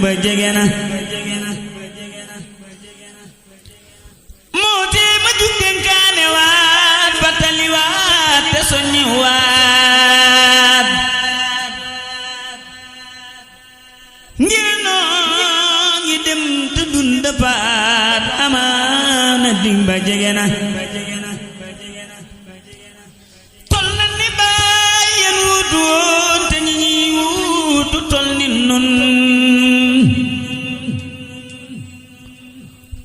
ba jege na moo tee ma jug dénkaane waat fàttali waat te soññi waat ngir noo ngi dem te dun dëppaat amaana dig ba jege na tol na ni baay yeen wuutu woon te ñi ñuy wuutu tol ni nun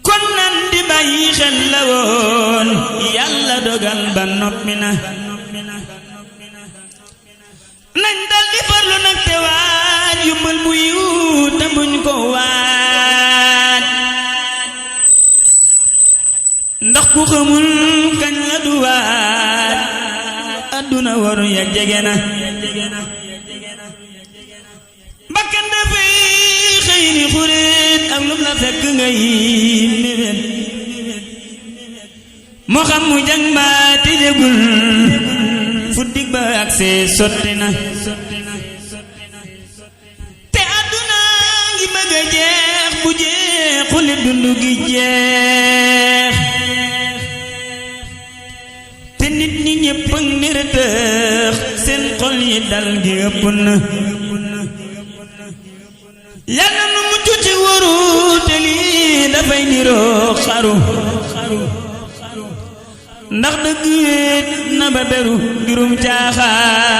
kon nan di bàyyi xel la woon yàlla dogal ba noppi na nañ dal di farlu nag te waaj yumbal bu yiw te buñ ko waaj ndax ku xamul kañ la du waaj adduna waru ya jege na bakkan dafay xëy ni xureet ak lum la fekk ngay mébét moo xam mu jàng mbaa te jégul fu dig ba ak see sotti na te adduna ngi bëgg a jeex bu jeexuli dundu gi jeex te nit ñi ñépp ak ni rëtëx seen xol yi dal gi ëpp na yàlla nu mucc ci waru te lii dafay niroo xaru ndax dëgg wéet na ba beru mbirum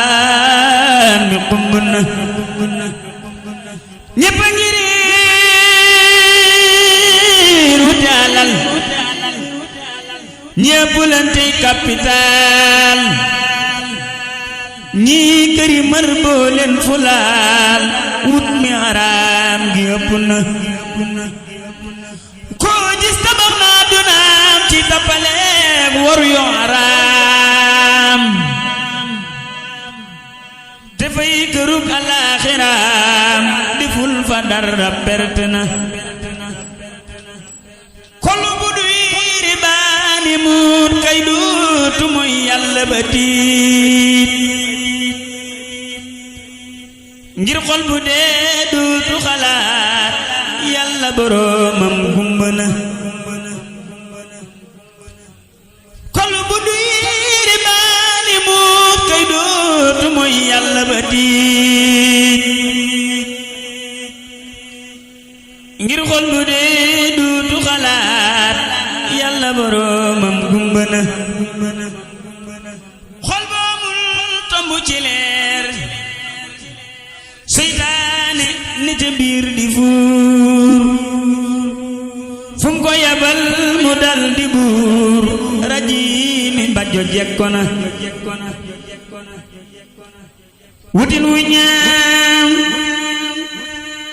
caaxaan bi xumb na ñépp a ngi riir wuti alal ñépp lantey capital ñii këri mër boo leen fulaal wut mi araam gi ëpp na koo gis tabax naa dunaam ci tappaleem waru yoo araam te fay kërug alaaxiraam deful fa dara perte na kolu bu duy ribaani muut kay duutu mooy yàlla ba tiit ngir xol bu dee duutu xalaat yàlla boroomam gumba na xol bu duy ribaani muut kay duutu mooy yàlla ba tiit ngir xol bu dee duutu xalaat yàlla boroomam gumba na xol boomul tomb ci leer seytaane ni ca biir di fuur fu mu ko yabal mu dal di buur rajiimi bajjo jekko na wutin wu ñaaw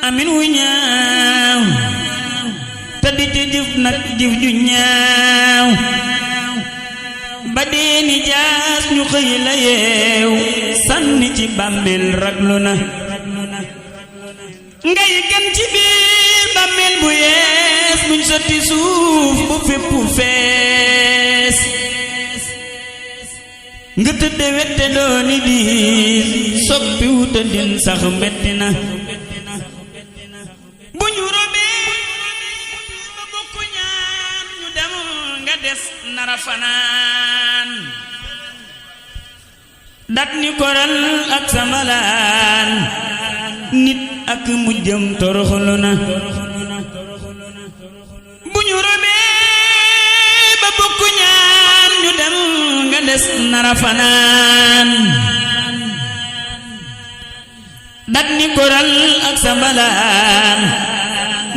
amin wu ñaaw te di ci jëf nag jëf ju ñaaw ba dee ni jaas ñu xëy la yeew sànni ci bàmmeel raglu na ngay gën ci biir bàmmeel bu yees buñ sotti suuf bu fépp fees nga tëdde wette dooni diir soppi wuta din sax metti na bu ñu robee ba bokku ñaan ñu dem nga des nara fanaan dat ni koral ak samalaan nit ak mujjam toroxlu na bu ñu robee ba bokku ñaan ñu dem nga des nara fanaan dat ni koral ak samalaan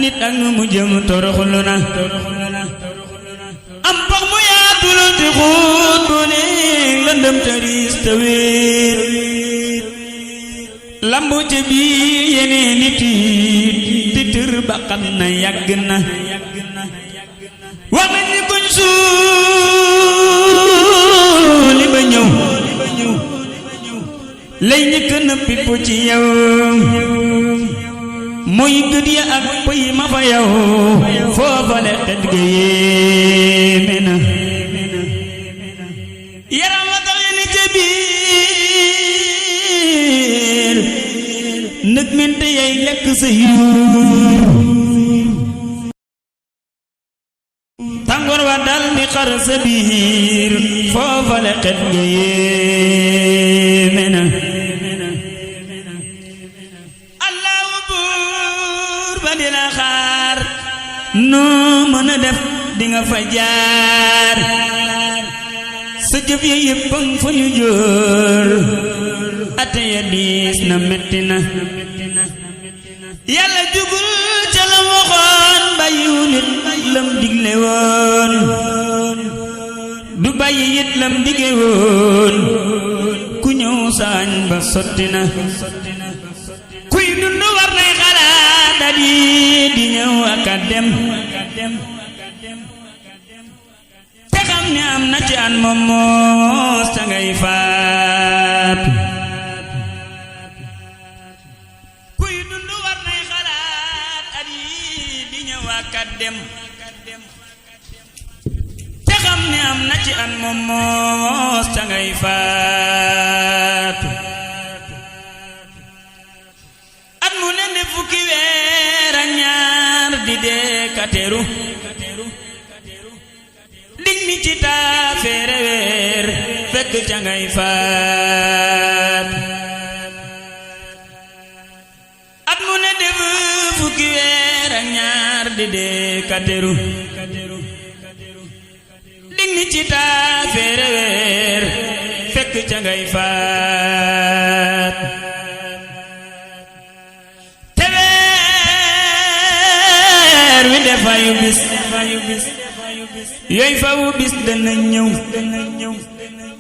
nit ak mujjam toroxlu na am pax mu yaatu la te xóot bu ne lëndëm tariis te wéet lambu ca biir yeneen nit yi di tër ba xam na yàgg na wax nañ ni kuñ suuli ba ñëw lay ñëkk na pippu ci yow mooy gët ya ak pëy ma fa yow foofale xet ga yéeme na yaram wa tax ni ca biir nëg mente yay lekk yëkk sa yuur tàngoor wa dal di xar sa biir foofale xet nga yéeme na allahu buur ba di la xaar noo mën a def di nga fa jaar sa jëf ya yëpp ang fa ñu jóor ate ya diis na metti na yàlla jugul ca la waxoon bàyyiwu nit lam digle woon du bàyyi it lam dige woon ku ñëw saañ ba sotti na kuy dund war nay xalaat dat yi di ñëw ak a dem te xam ne am na ci an moom moos ca ngay faat kuy dund war nay xalaat at yi di ñëw ak a dem te xam ne am na ci an moom moos ca ngay faat at mu ne ne fukki weer ak ñaar di dee kateru dig mi ci taa feere weer fekk ca ngay faat at mu ne def fukki weer ak ñaar di dee kateru dig mi ci taa feere weer fekk ca ngay faat te weer wi defayu bis yooy fawu bis dana ñëw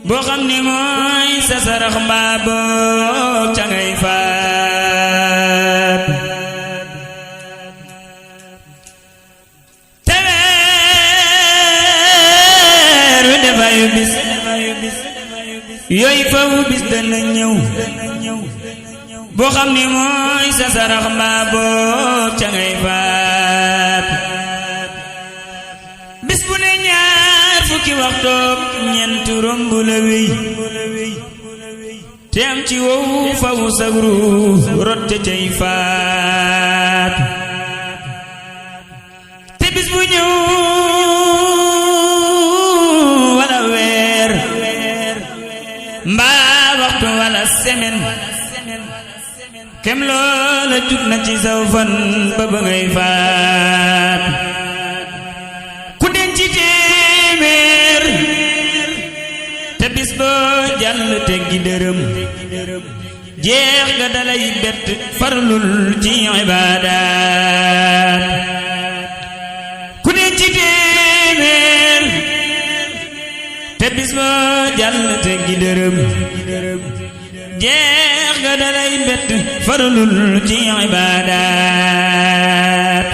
boo xam ni mooy sa sarax mbaa boo ca ngay faat te weer wi defayu bis yooy fawu bis dana ñëw boo xam ni mooy sa sarax mbaa boo ca ngay faat bis bu ne ñaar fukki waxtoog ñeent romb la wéy te am ci wow fawu sagru rot ca cay faat te bis bu ñëw wala weer mbaa waxtu wala semaine kem loola jug na ci saw fan ba ba ngay faat ku den ci téeméer te bis boo jàll teggi dërëm jeex ga dalay bett farlul ci ibaadaat ku den ci téeméer te bis boo jàll teggi dërëm jeex ga dalay bett farlul ci ibaadaat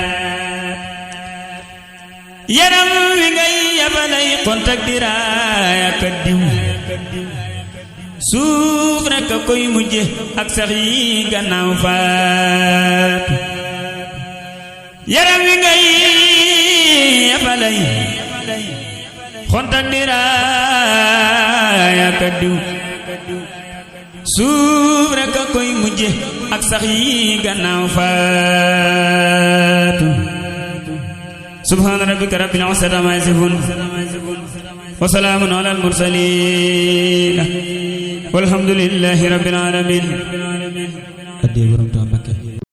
yaram wi ngay yabalay kontak diraaya ka diw suuf rekk a koy mujje ak sax yi gannaaw faat yaram wi ngay yabalay kontak diraaya ka diw suuf rekk a koy mujje ak sax yi gannaaw faatu subhaana rabbika rabbil izzati ammaa yasifuun wa salaamun alal mursaliin walhamdulillaahi rabbil aalamiin